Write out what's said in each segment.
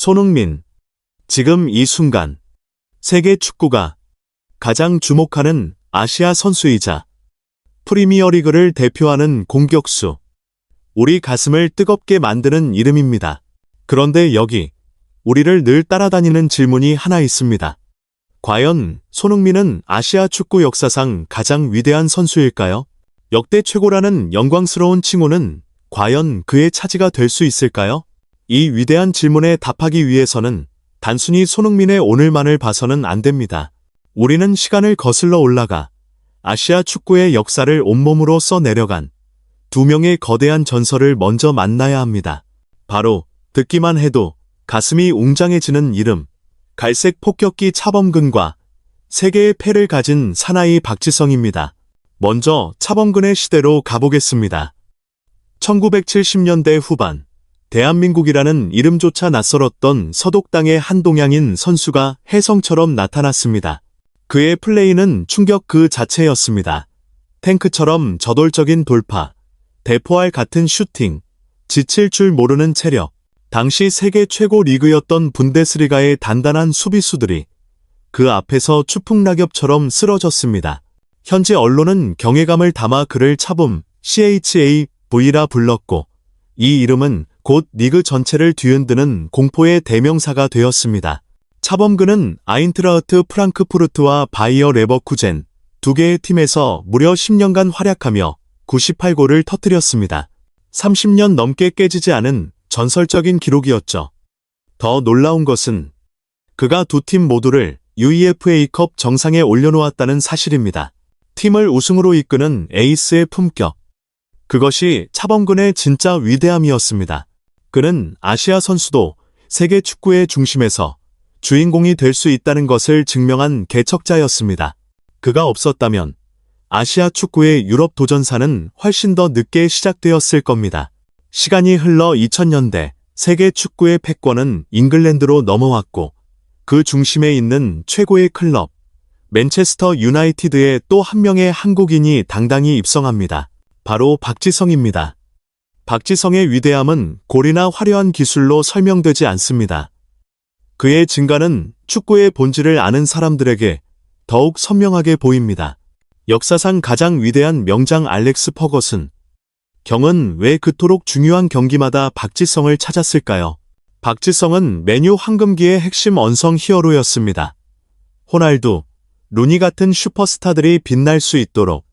손흥민. 지금 이 순간 세계 축구가 가장 주목하는 아시아 선수이자 프리미어리그를 대표하는 공격수. 우리 가슴을 뜨겁게 만드는 이름입니다. 그런데 여기 우리를 늘 따라다니는 질문이 하나 있습니다. 과연 손흥민은 아시아 축구 역사상 가장 위대한 선수일까요? 역대 최고라는 영광스러운 칭호는 과연 그의 차지가 될 수 있을까요? 이 위대한 질문에 답하기 위해서는 단순히 손흥민의 오늘만을 봐서는 안 됩니다. 우리는 시간을 거슬러 올라가 아시아 축구의 역사를 온몸으로 써내려간 두 명의 거대한 전설을 먼저 만나야 합니다. 바로 듣기만 해도 가슴이 웅장해지는 이름, 갈색 폭격기 차범근과 세계의 패를 가진 사나이 박지성입니다. 먼저 차범근의 시대로 가보겠습니다. 1970년대 후반, 대한민국이라는 이름조차 낯설었던 서독당의 한동양인 선수가 혜성처럼 나타났습니다. 그의 플레이는 충격 그 자체였습니다. 탱크처럼 저돌적인 돌파, 대포알 같은 슈팅, 지칠 줄 모르는 체력. 당시 세계 최고 리그였던 분데스리가의 단단한 수비수들이 그 앞에서 추풍낙엽처럼 쓰러졌습니다. 현지 언론은 경외감을 담아 그를 차범, CHAV라 불렀고 이 이름은 곧 리그 전체를 뒤흔드는 공포의 대명사가 되었습니다. 차범근은 아인트라흐트 프랑크푸르트와 바이어 레버쿠젠 두 개의 팀에서 무려 10년간 활약하며 98골을 터뜨렸습니다. 30년 넘게 깨지지 않은 전설적인 기록이었죠. 더 놀라운 것은 그가 두 팀 모두를 UEFA컵 정상에 올려놓았다는 사실입니다. 팀을 우승으로 이끄는 에이스의 품격. 그것이 차범근의 진짜 위대함이었습니다. 그는 아시아 선수도 세계 축구의 중심에서 주인공이 될 수 있다는 것을 증명한 개척자였습니다. 그가 없었다면 아시아 축구의 유럽 도전사는 훨씬 더 늦게 시작되었을 겁니다. 시간이 흘러 2000년대 세계 축구의 패권은 잉글랜드로 넘어왔고 그 중심에 있는 최고의 클럽 맨체스터 유나이티드에 또 한 명의 한국인이 당당히 입성합니다. 바로 박지성입니다. 박지성의 위대함은 골이나 화려한 기술로 설명되지 않습니다. 그의 증가는 축구의 본질을 아는 사람들에게 더욱 선명하게 보입니다. 역사상 가장 위대한 명장 알렉스 퍼거슨. 경은 왜 그토록 중요한 경기마다 박지성을 찾았을까요? 박지성은 맨유 황금기의 핵심 언성 히어로였습니다. 호날두, 루니 같은 슈퍼스타들이 빛날 수 있도록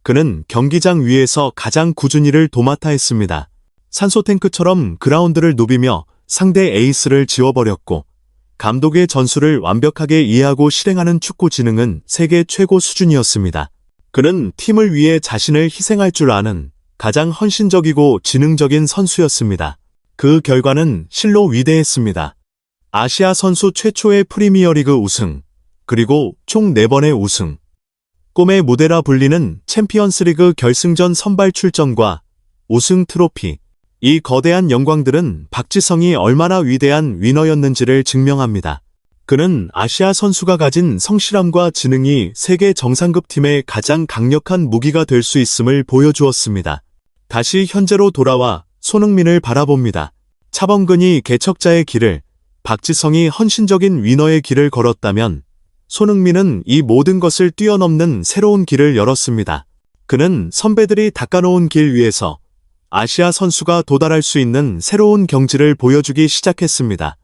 그는 경기장 위에서 가장 꾸준히 일을 도맡아 했습니다. 산소탱크처럼 그라운드를 누비며 상대 에이스를 지워버렸고 감독의 전술을 완벽하게 이해하고 실행하는 축구 지능은 세계 최고 수준이었습니다. 그는 팀을 위해 자신을 희생할 줄 아는 가장 헌신적이고 지능적인 선수였습니다. 그 결과는 실로 위대했습니다. 아시아 선수 최초의 프리미어리그 우승, 그리고 총 4번의 우승. 꿈의 무대라 불리는 챔피언스리그 결승전 선발 출전과 우승 트로피. 이 거대한 영광들은 박지성이 얼마나 위대한 위너였는지를 증명합니다. 그는 아시아 선수가 가진 성실함과 지능이 세계 정상급 팀의 가장 강력한 무기가 될 수 있음을 보여주었습니다. 다시 현재로 돌아와 손흥민을 바라봅니다. 차범근이 개척자의 길을, 박지성이 헌신적인 위너의 길을 걸었다면 손흥민은 이 모든 것을 뛰어넘는 새로운 길을 열었습니다. 그는 선배들이 닦아놓은 길 위에서 아시아 선수가 도달할 수 있는 새로운 경지를 보여주기 시작했습니다.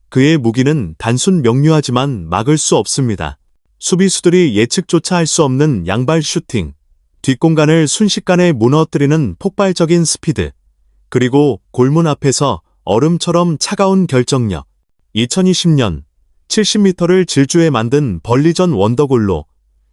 그의 무기는 단순 명료하지만 막을 수 없습니다. 수비수들이 예측조차 할 수 없는 양발 슈팅, 뒷공간을 순식간에 무너뜨리는 폭발적인 스피드, 그리고 골문 앞에서 얼음처럼 차가운 결정력. 2020년 70m를 질주해 만든 벌리전 원더골로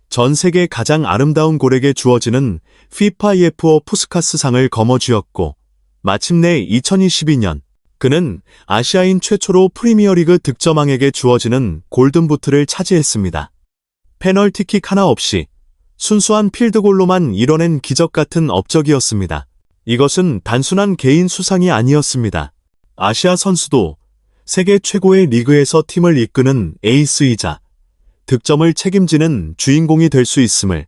전 세계 가장 아름다운 골에게 주어지는 FIFA 푸스카스상을 거머쥐었고 마침내 2022년 그는 아시아인 최초로 프리미어리그 득점왕에게 주어지는 골든부트를 차지했습니다. 페널티킥 하나 없이 순수한 필드골로만 이뤄낸 기적같은 업적이었습니다. 이것은 단순한 개인 수상이 아니었습니다. 아시아 선수도 세계 최고의 리그에서 팀을 이끄는 에이스이자 득점을 책임지는 주인공이 될 수 있음을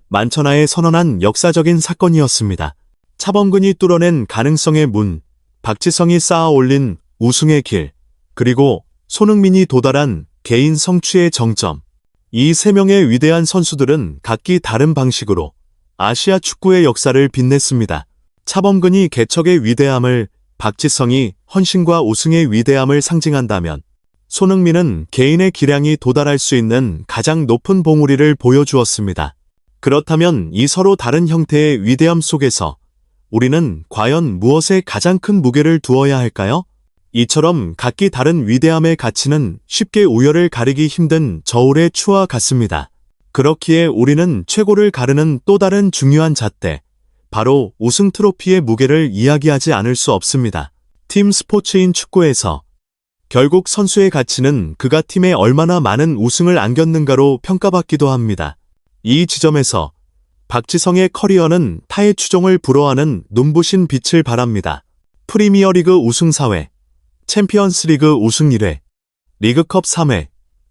만천하에 선언한 역사적인 사건이었습니다. 차범근이 뚫어낸 가능성의 문, 박지성이 쌓아 올린 우승의 길, 그리고 손흥민이 도달한 개인 성취의 정점. 이 세 명의 위대한 선수들은 각기 다른 방식으로 아시아 축구의 역사를 빛냈습니다. 차범근이 개척의 위대함을, 박지성이 헌신과 우승의 위대함을 상징한다면 손흥민은 개인의 기량이 도달할 수 있는 가장 높은 봉우리를 보여주었습니다. 그렇다면 이 서로 다른 형태의 위대함 속에서 우리는 과연 무엇에 가장 큰 무게를 두어야 할까요? 이처럼 각기 다른 위대함의 가치는 쉽게 우열을 가리기 힘든 저울의 추와 같습니다. 그렇기에 우리는 최고를 가르는 또 다른 중요한 잣대, 바로 우승 트로피의 무게를 이야기하지 않을 수 없습니다. 팀 스포츠인 축구에서 결국 선수의 가치는 그가 팀에 얼마나 많은 우승을 안겼는가로 평가받기도 합니다. 이 지점에서 박지성의 커리어는 타의 추종을 불허하는 눈부신 빛을 발합니다. 프리미어리그 우승 4회, 챔피언스리그 우승 1회, 리그컵 3회,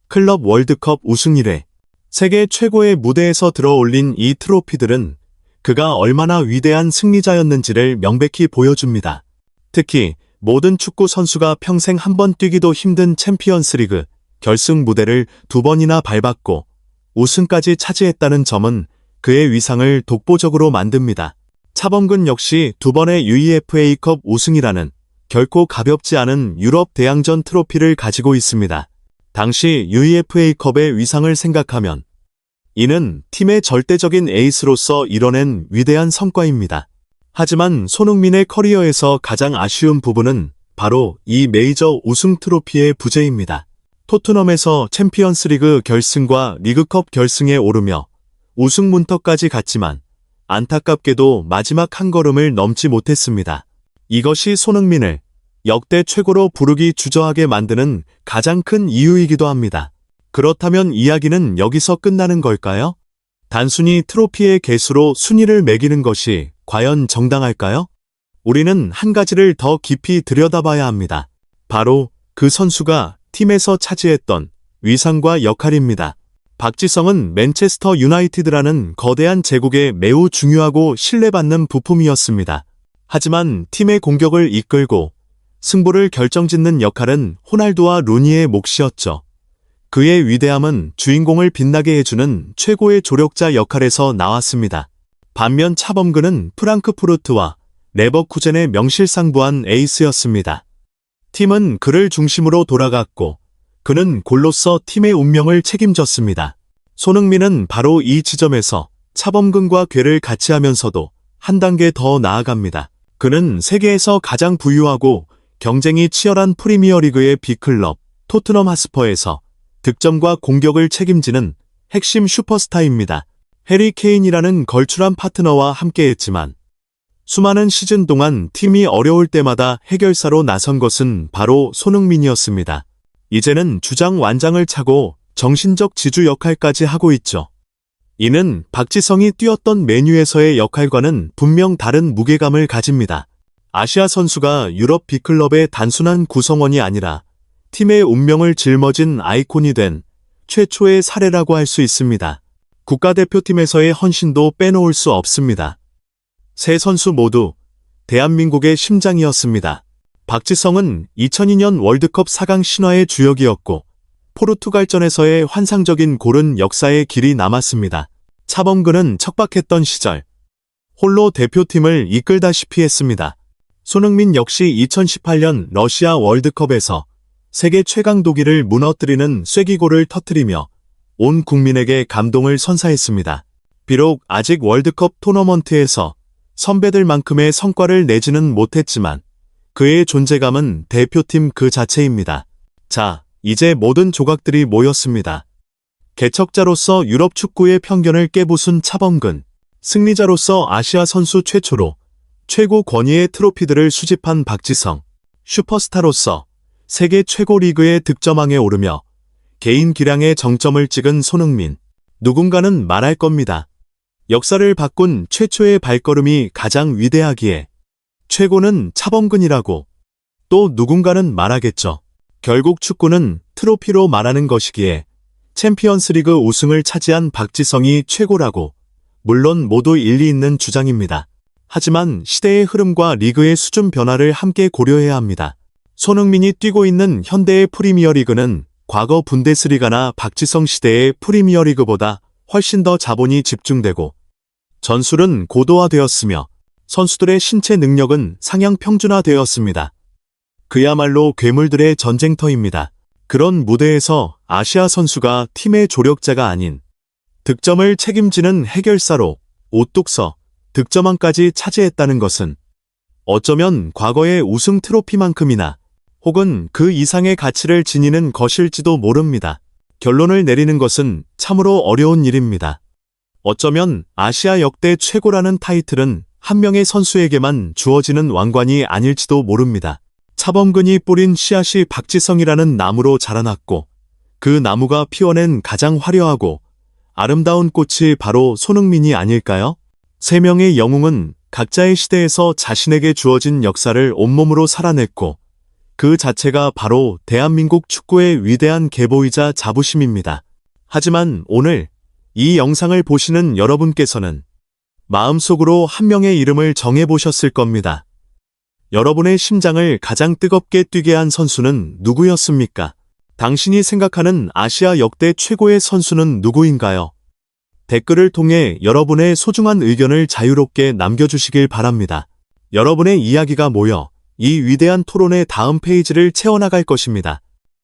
클럽 월드컵 우승 1회, 세계 최고의 무대에서 들어올린 이 트로피들은 그가 얼마나 위대한 승리자였는지를 명백히 보여줍니다. 특히 모든 축구 선수가 평생 한 번 뛰기도 힘든 챔피언스리그 결승 무대를 2번이나 밟았고 우승까지 차지했다는 점은 그의 위상을 독보적으로 만듭니다. 차범근 역시 2번의 UEFA컵 우승이라는 결코 가볍지 않은 유럽 대항전 트로피를 가지고 있습니다. 당시 UEFA컵의 위상을 생각하면 이는 팀의 절대적인 에이스로서 이뤄낸 위대한 성과입니다. 하지만 손흥민의 커리어에서 가장 아쉬운 부분은 바로 이 메이저 우승 트로피의 부재입니다. 토트넘에서 챔피언스리그 결승과 리그컵 결승에 오르며 우승 문턱까지 갔지만 안타깝게도 마지막 한 걸음을 넘지 못했습니다. 이것이 손흥민을 역대 최고로 부르기 주저하게 만드는 가장 큰 이유이기도 합니다. 그렇다면 이야기는 여기서 끝나는 걸까요? 단순히 트로피의 개수로 순위를 매기는 것이 과연 정당할까요? 우리는 한 가지를 더 깊이 들여다봐야 합니다. 바로 그 선수가 팀에서 차지했던 위상과 역할입니다. 박지성은 맨체스터 유나이티드라는 거대한 제국에 매우 중요하고 신뢰받는 부품이었습니다. 하지만 팀의 공격을 이끌고 승부를 결정짓는 역할은 호날두와 루니의 몫이었죠. 그의 위대함은 주인공을 빛나게 해주는 최고의 조력자 역할에서 나왔습니다. 반면 차범근은 프랑크푸르트와 레버쿠젠의 명실상부한 에이스였습니다. 팀은 그를 중심으로 돌아갔고 그는 골로서 팀의 운명을 책임졌습니다. 손흥민은 바로 이 지점에서 차범근과 궤를 같이 하면서도 한 단계 더 나아갑니다. 그는 세계에서 가장 부유하고 경쟁이 치열한 프리미어리그의 빅클럽 토트넘 하스퍼에서 득점과 공격을 책임지는 핵심 슈퍼스타입니다. 해리 케인이라는 걸출한 파트너와 함께했지만 수많은 시즌 동안 팀이 어려울 때마다 해결사로 나선 것은 바로 손흥민이었습니다. 이제는 주장 완장을 차고 정신적 지주 역할까지 하고 있죠. 이는 박지성이 뛰었던 메뉴에서의 역할과는 분명 다른 무게감을 가집니다. 아시아 선수가 유럽 빅클럽의 단순한 구성원이 아니라 팀의 운명을 짊어진 아이콘이 된 최초의 사례라고 할 수 있습니다. 국가대표팀에서의 헌신도 빼놓을 수 없습니다. 세 선수 모두 대한민국의 심장이었습니다. 박지성은 2002년 월드컵 4강 신화의 주역이었고 포르투갈전에서의 환상적인 골은 역사의 길이 남았습니다. 차범근은 척박했던 시절 홀로 대표팀을 이끌다시피 했습니다. 손흥민 역시 2018년 러시아 월드컵에서 세계 최강 독일을 무너뜨리는 쐐기골을 터뜨리며 온 국민에게 감동을 선사했습니다. 비록 아직 월드컵 토너먼트에서 선배들만큼의 성과를 내지는 못했지만 그의 존재감은 대표팀 그 자체입니다. 자, 이제 모든 조각들이 모였습니다. 개척자로서 유럽 축구의 편견을 깨부순 차범근, 승리자로서 아시아 선수 최초로 최고 권위의 트로피들을 수집한 박지성, 슈퍼스타로서 세계 최고 리그의 득점왕에 오르며 개인 기량의 정점을 찍은 손흥민. 누군가는 말할 겁니다. 역사를 바꾼 최초의 발걸음이 가장 위대하기에 최고는 차범근이라고. 또 누군가는 말하겠죠. 결국 축구는 트로피로 말하는 것이기에 챔피언스리그 우승을 차지한 박지성이 최고라고. 물론 모두 일리 있는 주장입니다. 하지만 시대의 흐름과 리그의 수준 변화를 함께 고려해야 합니다. 손흥민이 뛰고 있는 현대의 프리미어리그는 과거 분데스리가나 박지성 시대의 프리미어리그보다 훨씬 더 자본이 집중되고 전술은 고도화되었으며 선수들의 신체 능력은 상향 평준화되었습니다. 그야말로 괴물들의 전쟁터입니다. 그런 무대에서 아시아 선수가 팀의 조력자가 아닌 득점을 책임지는 해결사로 오뚝서 득점왕까지 차지했다는 것은 어쩌면 과거의 우승 트로피만큼이나 혹은 그 이상의 가치를 지니는 것일지도 모릅니다. 결론을 내리는 것은 참으로 어려운 일입니다. 어쩌면 아시아 역대 최고라는 타이틀은 한 명의 선수에게만 주어지는 왕관이 아닐지도 모릅니다. 차범근이 뿌린 씨앗이 박지성이라는 나무로 자라났고 그 나무가 피워낸 가장 화려하고 아름다운 꽃이 바로 손흥민이 아닐까요? 세 명의 영웅은 각자의 시대에서 자신에게 주어진 역사를 온몸으로 살아냈고 그 자체가 바로 대한민국 축구의 위대한 계보이자 자부심입니다. 하지만 오늘 이 영상을 보시는 여러분께서는 마음속으로 한 명의 이름을 정해보셨을 겁니다. 여러분의 심장을 가장 뜨겁게 뛰게 한 선수는 누구였습니까? 당신이 생각하는 아시아 역대 최고의 선수는 누구인가요? 댓글을 통해 여러분의 소중한 의견을 자유롭게 남겨주시길 바랍니다. 여러분의 이야기가 모여 이 위대한 토론의 다음 페이지를 채워나갈 것입니다.